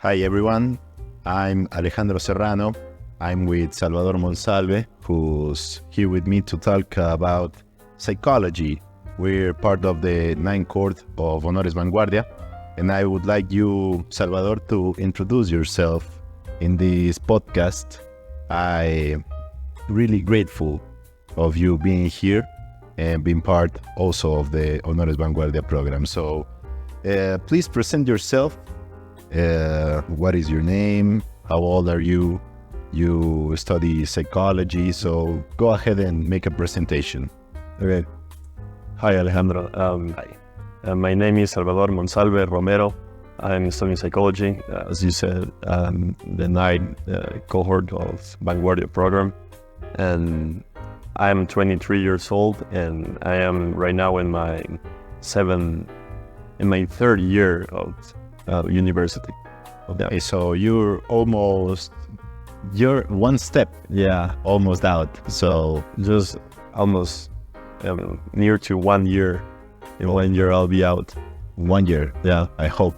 Hi everyone, I'm Alejandro Serrano. I'm with Salvador Monsalve, who's here with me to talk about psychology. We're part of the ninth court of Honores Vanguardia, and I would like you, Salvador, to introduce yourself in this podcast. I'm really grateful of you being here and being part also of the Honores Vanguardia program. So please present yourself. What is your name? How old are you? You study psychology, so go ahead and make a presentation. Okay. Hi, Alejandro. Hi. My name is Salvador Monsalve Romero. I'm studying psychology, as you said, the ninth cohort of Vanguardia program. And I'm 23 years old, and I am right now in my third year of university. Okay, so you're one step, almost out. So just almost near to 1 year. In 1 year, I'll be out. 1 year. Yeah, I hope.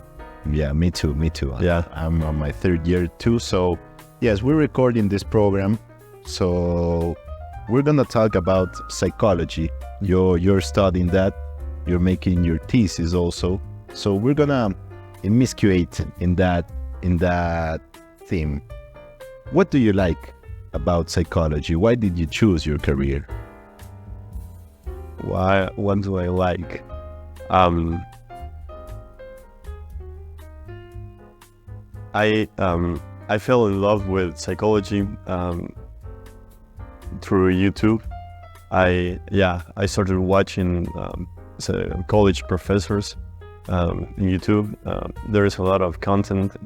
Yeah, me too. Yeah, I'm on my third year too. So yes, we're recording this program. So we're gonna talk about psychology. You're studying that. You're making your thesis also. So we're gonna immiscuate in that theme. What do you like about psychology? Why did you choose your career? What do I like? I fell in love with psychology through YouTube. I started watching college professors in YouTube. There is a lot of content.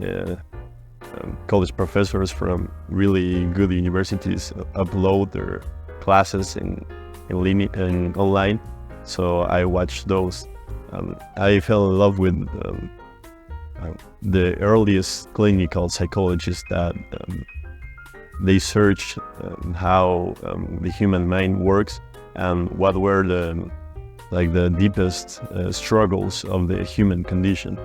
College professors from really good universities upload their classes in online. So I watched those. I fell in love with the earliest clinical psychologists that they searched how the human mind works and what were the deepest struggles of the human condition.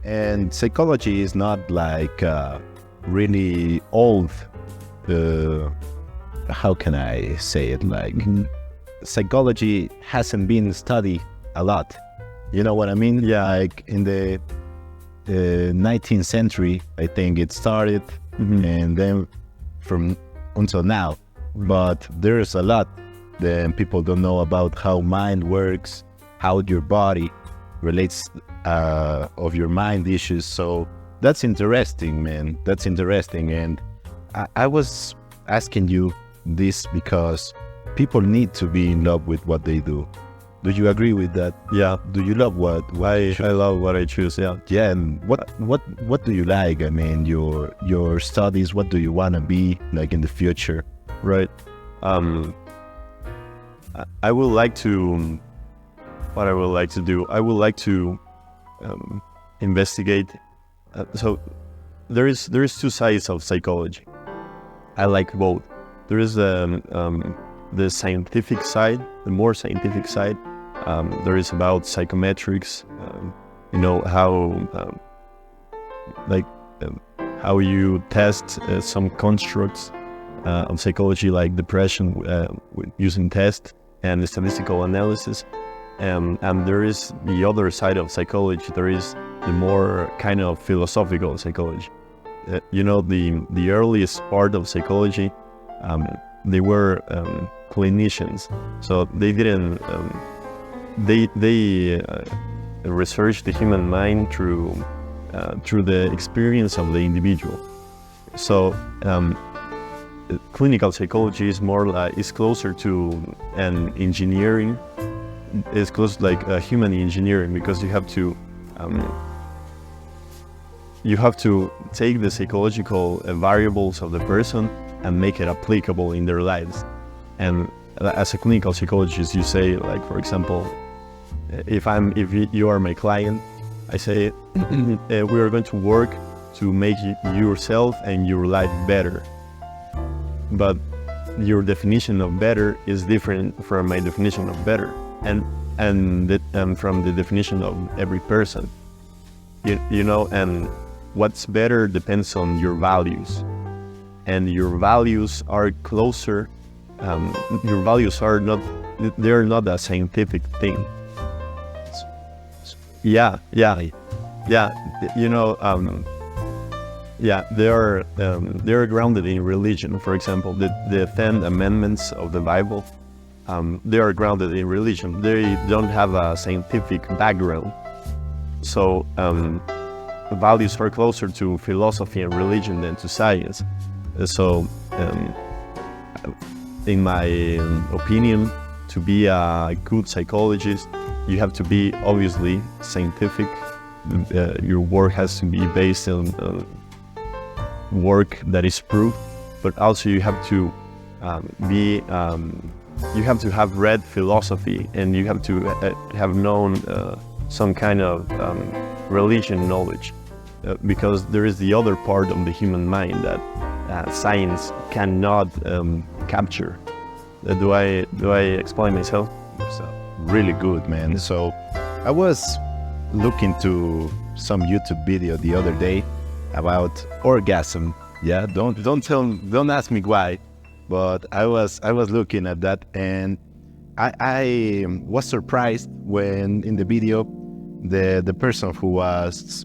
And psychology is not like really old. How can I say it? Psychology hasn't been studied a lot. You know what I mean? Yeah. Like in the 19th century, I think it started, and then from until now. But there's a lot that people don't know about how mind works, how your body relates of your mind issues. So that's interesting, man. That's interesting. And I was asking you this because people need to be in love with what they do. Do you agree with that? Yeah. Do you love I love what I choose. Yeah. Yeah. And what do you like? I mean, your studies. What do you want to be like in the future? Right. I would like to. What I would like to do. I would like to investigate. So there is two sides of psychology. I like both. There is the scientific side, the more scientific side. There is about psychometrics. How you test some constructs of psychology, like depression, using tests and statistical analysis. And there is the other side of psychology. There is the more kind of philosophical psychology. The earliest part of psychology, they were clinicians, so they didn't. They researched the human mind through the experience of the individual. So clinical psychology is closer to an engineering. It's close like human engineering, because you have to take the psychological variables of the person and make it applicable in their lives. And as a clinical psychologist, you say, like, for example, if you are my client, I say we are going to work to make yourself and your life better. But your definition of better is different from my definition of better, and from the definition of every person. And what's better depends on your values, and your values are closer. Your values are not, they're not a scientific thing. Yeah, you know, they're grounded in religion. For example, the 10 amendments of the Bible, they are grounded in religion. They don't have a scientific background. So values are closer to philosophy and religion than to science. So in my opinion, to be a good psychologist, you have to be obviously scientific. Your work has to be based on work that is proved, but also you have to you have to have read philosophy, and you have to have known some kind of religion knowledge, because there is the other part of the human mind that science cannot capture. Do I explain myself? So, really good, man. So I was looking to some YouTube video the other day about orgasm. Yeah, don't ask me why, but I was looking at that, and I was surprised when in the video the person who was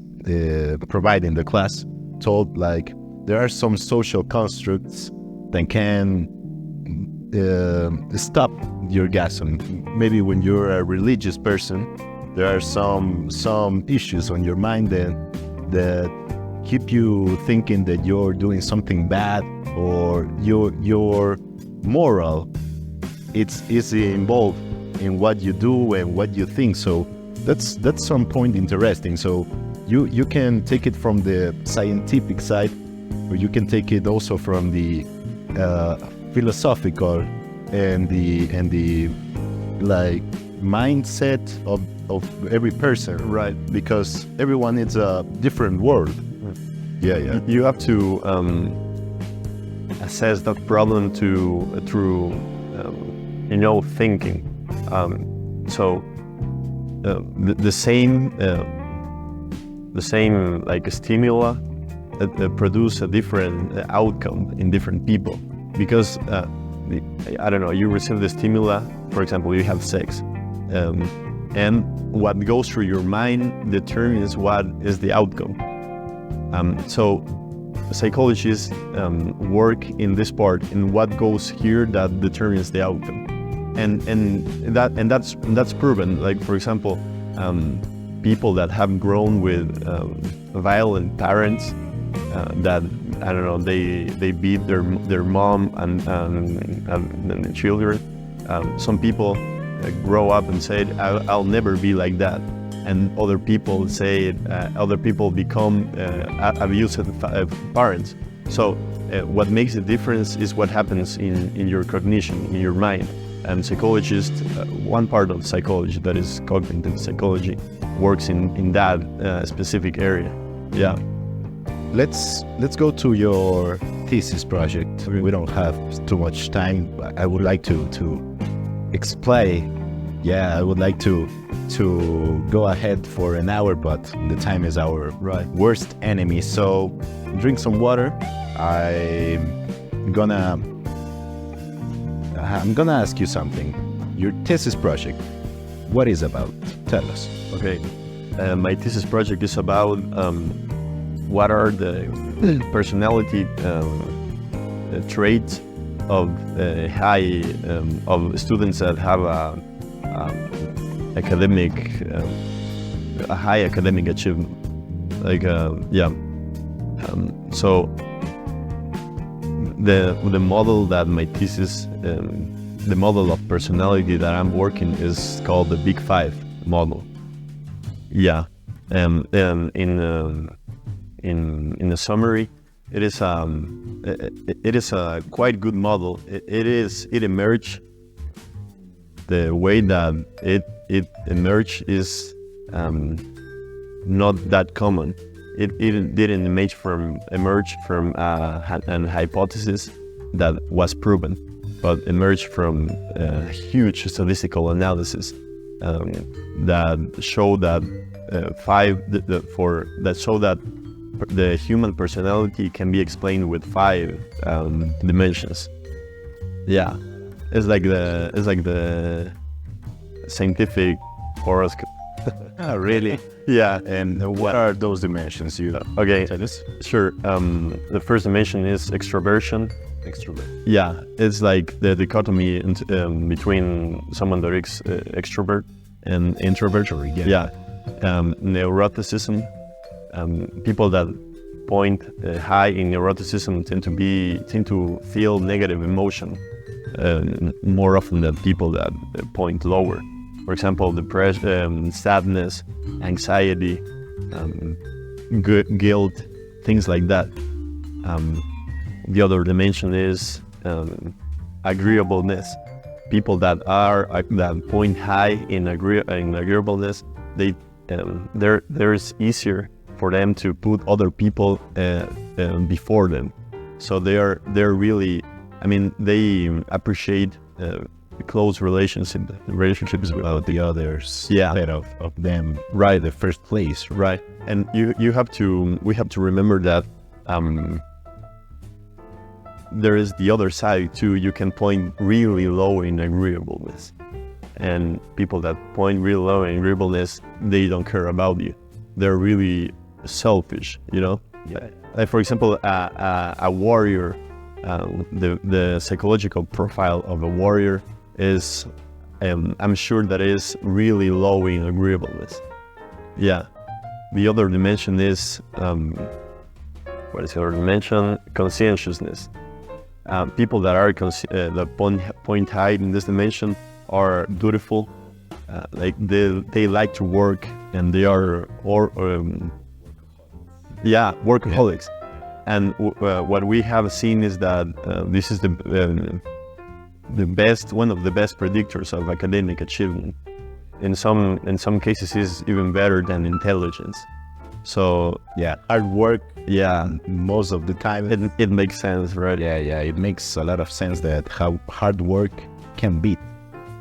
providing the class told, like, there are some social constructs that can stop the orgasm. Maybe when you're a religious person, there are some issues on your mind that keep you thinking that you're doing something bad, or your moral is involved in what you do and what you think. So that's some point interesting. So you can take it from the scientific side, or you can take it also from the philosophical and the like mindset of every person, right? Because everyone is a different world. Yeah. You have to assess that problem through thinking. So the same like stimuli produce a different outcome in different people, because I don't know, you receive the stimuli, for example, you have sex, and what goes through your mind determines what is the outcome. So psychologists work in this part, in what goes here that determines the outcome, and that's proven. Like, for example, people that have grown with violent parents, that, I don't know, they beat their mom and the children. Some people grow up and say, I'll never be like that. And other people say, other people become abusive parents. So what makes a difference is what happens in your cognition, in your mind. And psychologists, one part of psychology, that is cognitive psychology, works in that specific area. Yeah. Let's go to your thesis project. Okay. We don't have too much time, but I would like to explain. Yeah, I would like to go ahead for an hour, but the time is our worst enemy. So drink some water. I'm gonna ask you something. Your thesis project, what is about? Tell us. Okay. My thesis project is about what are the personality traits of of students that have a high academic achievement. Like so the model that my thesis, the model of personality that I'm working is called the Big Five model. Yeah, in the summary, it is a quite good model. It emerged. The way that it emerged is not that common. It didn't emerge from an hypothesis that was proven, but emerged from a huge statistical analysis that showed that the human personality can be explained with 5 dimensions. Yeah, it's like the scientific horoscope. Oh, really? Yeah. And what are those dimensions? You Okay. tell us? Sure. The first dimension is extroversion. Extrovert. Yeah, it's like the dichotomy between someone that is extrovert and introvert. Yeah. Neuroticism. People that point high in neuroticism tend to feel negative emotion more often than people that point lower. For example, depression, sadness, anxiety, guilt, things like that. The other dimension is agreeableness. People that point high in agreeableness, there's easier for them to put other people before them. So they're really, I mean, they appreciate close relationships with The others, Yeah. instead of them, Right. the first place. Right, and we have to remember that there is the other side too. You can point really low in agreeableness, and people that point really low in agreeableness, they don't care about you. They're really selfish, you know. Yeah. Like for example, a warrior, the psychological profile of a warrior is, I'm sure that is really low in agreeableness. Yeah. The other dimension is, what is the other dimension? Conscientiousness. People that are that point high in this dimension are dutiful. Like they like to work, and they are workaholics. And what we have seen is that this is one of the best predictors of academic achievement. In some cases, is even better than intelligence. So Yeah, hard work. yeah, Most of the time, it makes sense, right? yeah, it makes a lot of sense that how hard work can beat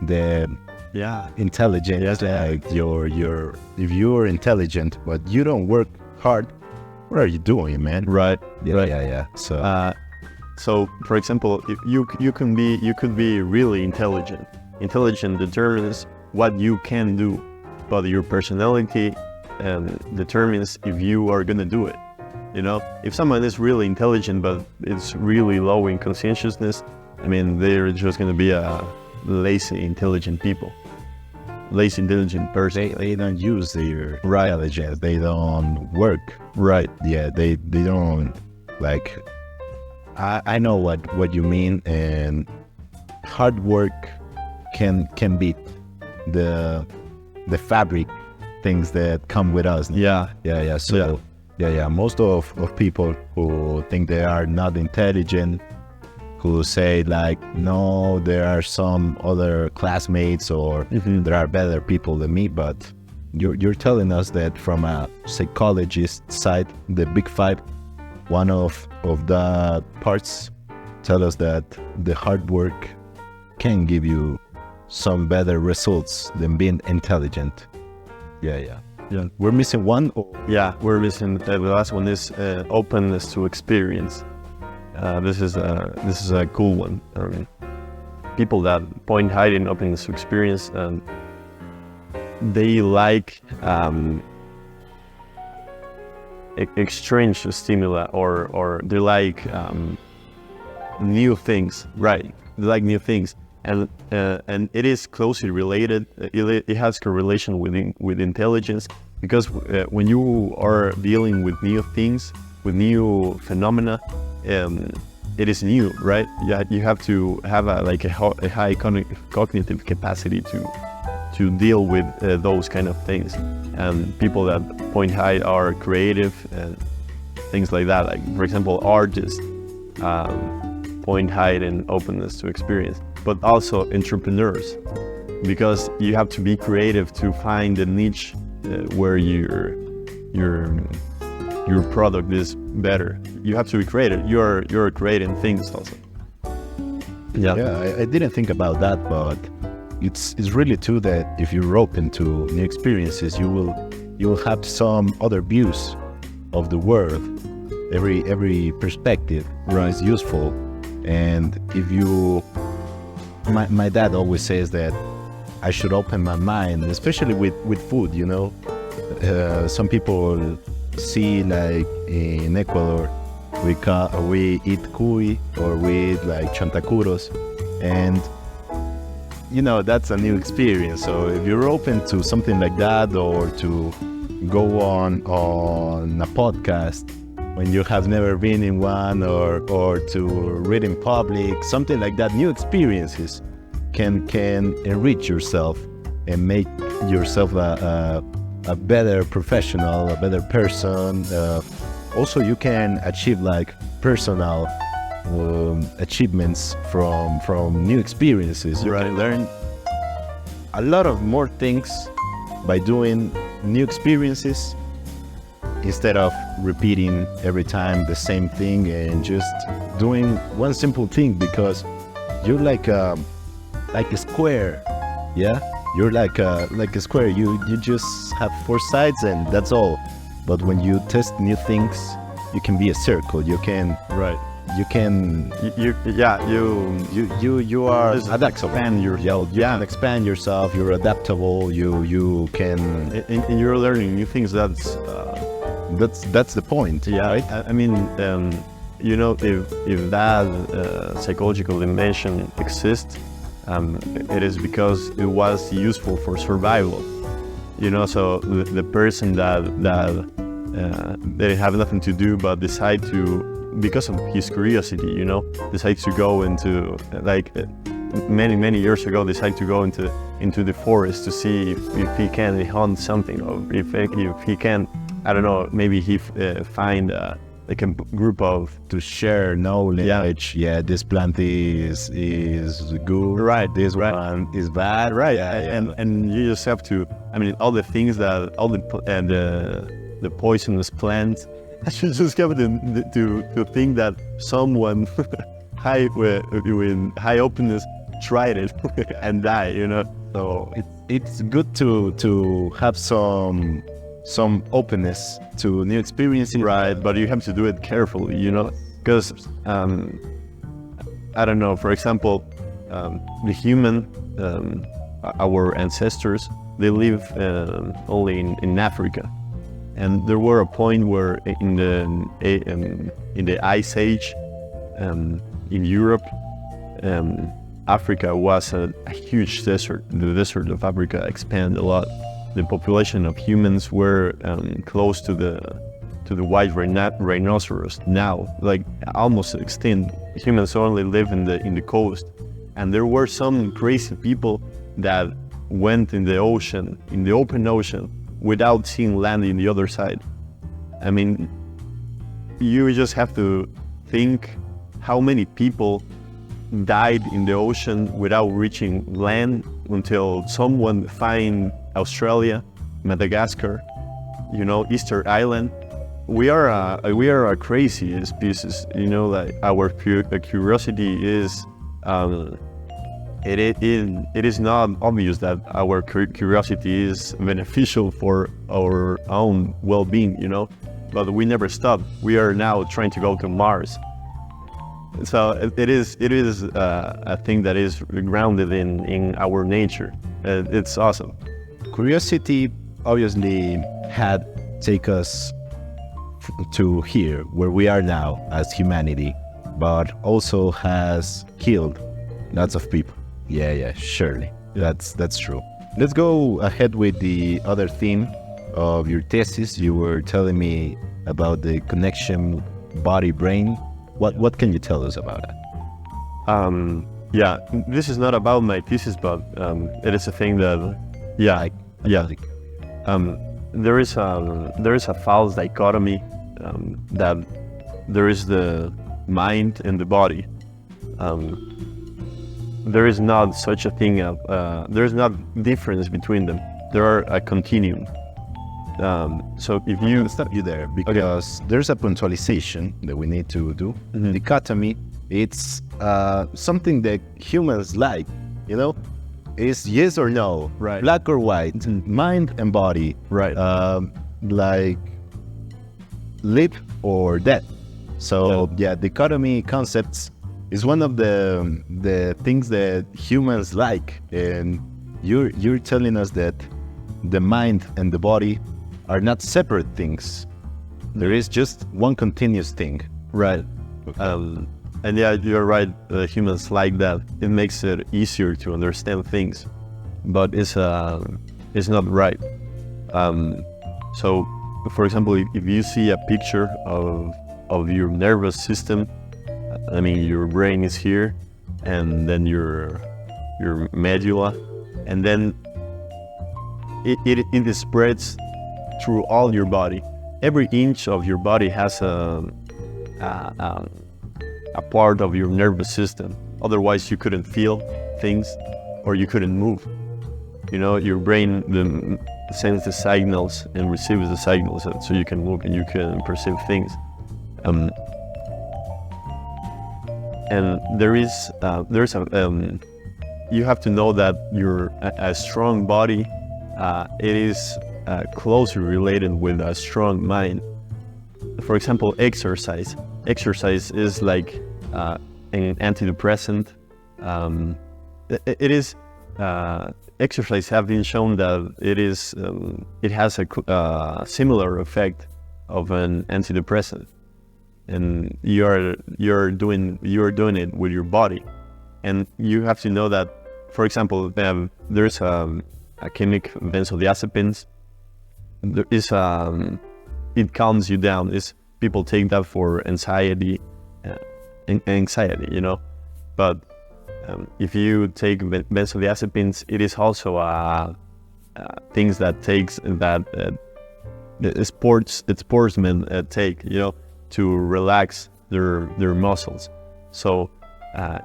the Yeah, intelligence. Yes. Like if you're intelligent but you don't work hard, what are you doing, man? right. Yeah. So So, for example, if you could be really intelligent. Intelligence determines what you can do, but your personality determines if you are gonna do it. You know, if someone is really intelligent but it's really low in conscientiousness, I mean, they're just gonna be a lazy intelligent person. they don't use their Right. intelligence. They don't work. Right. Yeah, they don't like. I know what you mean, and hard work can beat the fabric things that come with us. Yeah. So most of people who think they are not intelligent, who say like, no, there are some other classmates or there are better people than me, but you're telling us that from a psychologist side, the big 5, one of the parts tell us that the hard work can give you some better results than being intelligent. Yeah. We're missing one. Yeah, we're missing the last one is openness to experience. This is a cool one. I mean, people that point high in openness to experience, they like strange stimuli, or they like new things. Right, they like new things, and it is closely related. It has correlation with intelligence, because when you are dealing with new things, with new phenomena, it is new, right? Yeah, you have to have a high cognitive capacity to deal with those kind of things. And people that point high are creative and things like that. Like, for example, artists point high in openness to experience, but also entrepreneurs, because you have to be creative to find the niche where your product is better. You have to be creative. You're creating things also. Yeah, I didn't think about that, but it's really true that if you're open to new experiences, you will have some other views of the world, every perspective is useful. And if you, my dad always says that I should open my mind, especially with food, you know. Some people see, like in Ecuador, we eat cuy, or we eat like chantacuros, and you know, that's a new experience. So if you're open to something like that, or to go on a podcast when you have never been in one, or to read in public, something like that, new experiences can enrich yourself and make yourself a better professional, a better person. Also, you can achieve like personal achievements from new experiences. You can learn a lot of more things by doing new experiences, instead of repeating every time the same thing and just doing one simple thing, because you're like a square. Yeah, you're like a square. You just have four sides and that's all. But when you test new things, you can be a circle. You can you are adaptable. You can expand yourself. You're adaptable. You can, and you're learning new things. That's the point. Right? I mean, you know, if that psychological dimension exists, it is because it was useful for survival. You know, so the person that they have nothing to do but decide to, because of his curiosity, you know, decides to go into, like many years ago, decide to go into the forest to see if he can hunt something, or if he can, I don't know, maybe he find like a group of, to share knowledge. Yeah, this plant is good. Right. This one is bad. Right. Yeah. And you just have to, I mean, all the things that all the poisonous plants. I should just have to think that someone with high openness tried it and died, you know. So it's good to have some openness to new experiences. Right, but you have to do it carefully, you know, because I don't know. For example, the human, our ancestors, they live only in Africa. And there were a point where in the Ice Age, in Europe, Africa was a huge desert. The desert of Africa expanded a lot. The population of humans were close to the white rhinoceros now, like almost extinct. Humans only live in the coast, and there were some crazy people that went in the ocean, in the open ocean, without seeing land in the other side. I mean, you just have to think how many people died in the ocean without reaching land until someone find Australia, Madagascar, you know, Easter Island. We are a crazy species, you know. Like our curiosity is. It is not obvious that our curiosity is beneficial for our own well-being, you know, but we never stop. We are now trying to go to Mars. So it is a thing that is grounded in our nature. It's awesome. Curiosity obviously had take us to here, where we are now as humanity, but also has killed lots of people. Yeah, surely. That's true. Let's go ahead with the other theme of your thesis. You were telling me about the connection body-brain. What can you tell us about that? Yeah, this is not about my thesis, but it is a thing that, there is a false dichotomy that there is the mind and the body. There is not such a thing of, there is not difference between them. There are a continuum. So if you... I'll stop you there, because there's a punctualization that we need to do. Mm-hmm. Dichotomy, it's something that humans like, you know? It's yes or no, right? Black or white, mind and body, right? Like live or death. So yeah, dichotomy concepts is one of the things that humans like, and you're telling us that the mind and the body are not separate things. There is just one continuous thing. Right. Okay. And yeah, you're right. Humans like that. It makes it easier to understand things, but it's not right. So, for example, if you see a picture of your nervous system, I mean, your brain is here, and then your medulla, and then it spreads through all your body. Every inch of your body has a part of your nervous system. Otherwise, you couldn't feel things, or you couldn't move. You know, your brain sends the signals and receives the signals, so you can move and you can perceive things. And there's a you have to know that a strong body, it is closely related with a strong mind. For example, exercise. Exercise is like an antidepressant. It is exercise have been shown that it has a similar effect of an antidepressant, and you're doing it with your body. And you have to know that, for example, there's a chemic, benzodiazepines. There is it calms you down. People take that for anxiety, you know. But if you take benzodiazepines, it is also things that the sportsmen take, you know, to relax their muscles. So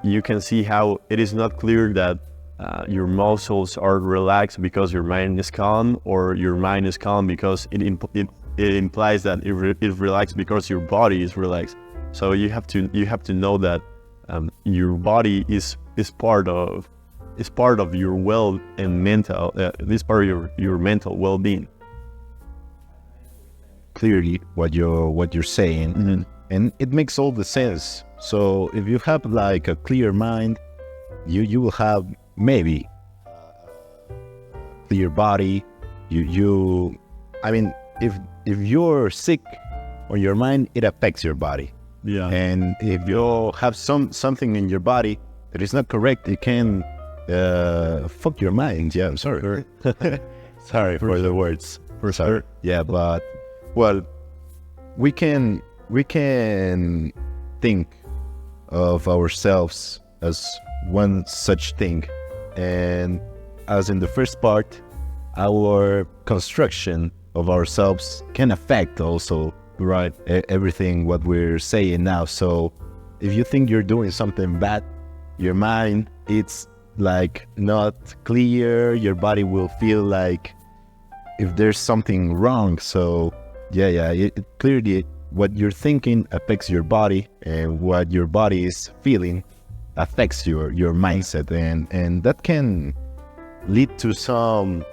you can see how it is not clear that your muscles are relaxed because your mind is calm, or your mind is calm because it implies that it relaxed because your body is relaxed. So you have to know that your body is part of your well and mental. This part of your mental well-being. Clearly, what you're saying, Mm-hmm. and it makes all the sense. So if you have like a clear mind, you will have maybe clear body. I mean, if you're sick on your mind, it affects your body. Yeah. And if you have something in your body that is not correct, it can fuck your mind. Yeah, I'm sorry. Sure. Sorry for the words. For sure. Yeah, but well, we can think of ourselves as one such thing, and as in the first part, our construction of ourselves can affect also, right, everything what we're saying now. So if you think you're doing something bad, your mind, it's like not clear. Your body will feel like if there's something wrong. So yeah, it clearly what you're thinking affects your body, and what your body is feeling affects your mindset, and that can lead to some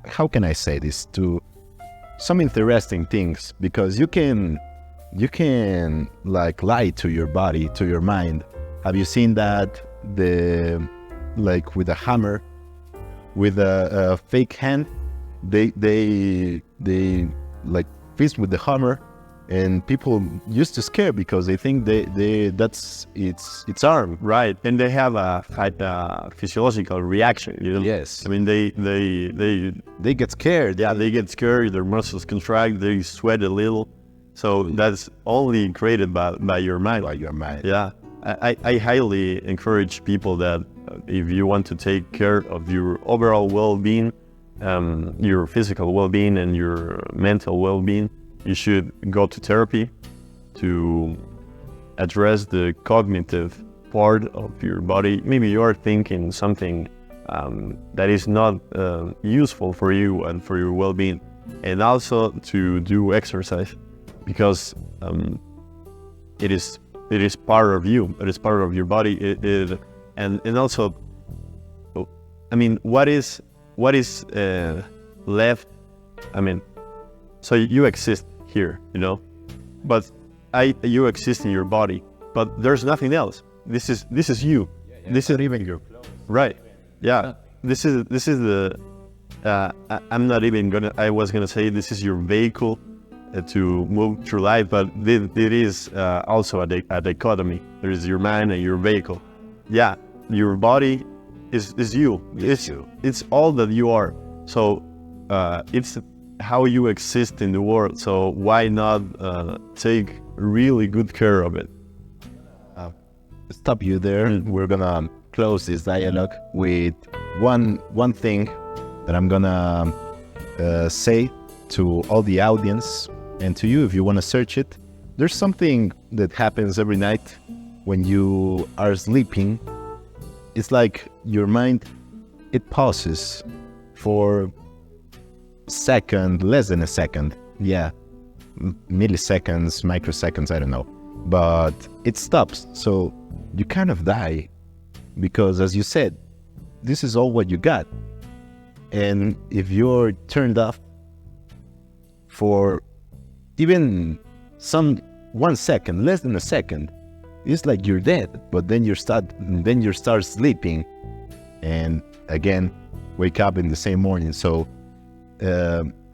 how can I say this, to some interesting things, because you can like lie to your body, to your mind. Have you seen that, like with a hammer, with a fake hand, they like fist with the hammer, and people used to scare because they think that's its arm. Right, and they have a physiological reaction. You know? Yes. I mean, they get scared. Yeah, they get scared. Their muscles contract. They sweat a little. So that's only created by your mind. By your mind. Yeah, I highly encourage people that if you want to take care of your overall well-being, your physical well-being and your mental well-being, you should go to therapy to address the cognitive part of your body. Maybe you're thinking something that is not useful for you and for your well-being, and also to do exercise, because it is part of you. It is part of your body. And also, I mean, what is left? I mean, So you exist here, you know, but you exist in your body, but there's nothing else. This is you. This is even your clothes. right. Yeah. This is the. I'm not even gonna. I was gonna say this is your vehicle to move through life, but it is also a dichotomy. There is your mind and your vehicle. Yeah, your body is you. It's you. It's all that you are. So it's how you exist in the world. So why not take really good care of it? Stop you there. We're gonna close this dialogue with one thing that I'm gonna say to all the audience and to you if you want to search it. There's something that happens every night when you are sleeping. It's like your mind, it pauses for a second, less than a second. Yeah, milliseconds, microseconds, I don't know. But it stops. So you kind of die because, as you said, this is all what you got. And if you're turned off for even 1 second, less than a second, it's like you're dead. But then you start sleeping, and again wake up in the same morning. So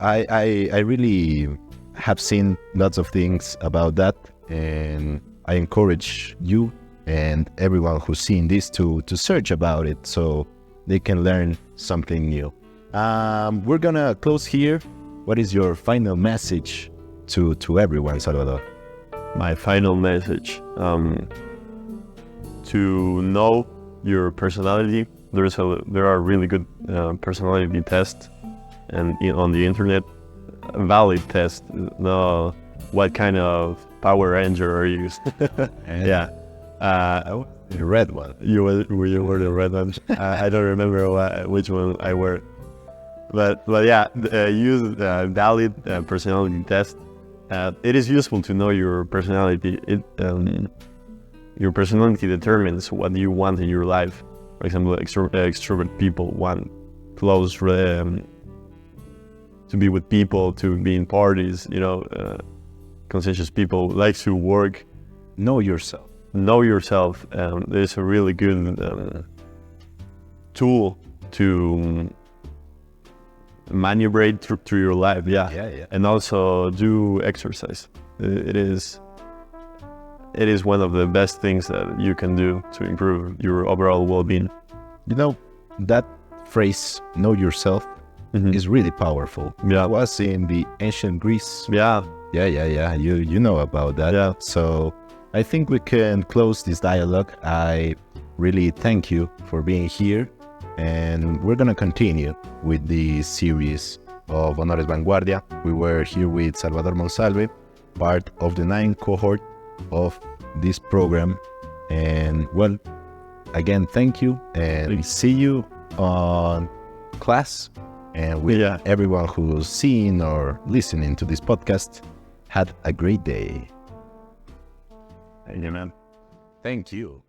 I really have seen lots of things about that, and I encourage you and everyone who's seeing this to search about it so they can learn something new. We're gonna close here. What is your final message to everyone, Salvador? My final message, to know your personality. There are really good personality tests, and on the internet, a valid test. Know what kind of Power Ranger are you? Yeah, The red one. you were the red one. I don't remember which one I were, but yeah, use a valid personality test. It is useful to know your personality. Your personality determines what you want in your life. For example, extrovert people want close, to be with people, to be in parties. You know, conscientious people like to work. Know yourself. Know yourself. There's a really good tool to maneuverate through your life. Yeah. And also do exercise. It is one of the best things that you can do to improve your overall well-being. You know, that phrase, know yourself, is really powerful. Yeah. It was in the ancient Greece. Yeah. You know about that. Yeah. So I think we can close this dialogue. I really thank you for being here. And we're going to continue with the series of Honores Vanguardia. We were here with Salvador Monsalve, part of the 9th cohort of this program. And well, again, thank you, and see you on class. And with everyone who's seeing or listening to this podcast, had a great day. Thank you, man. Thank you.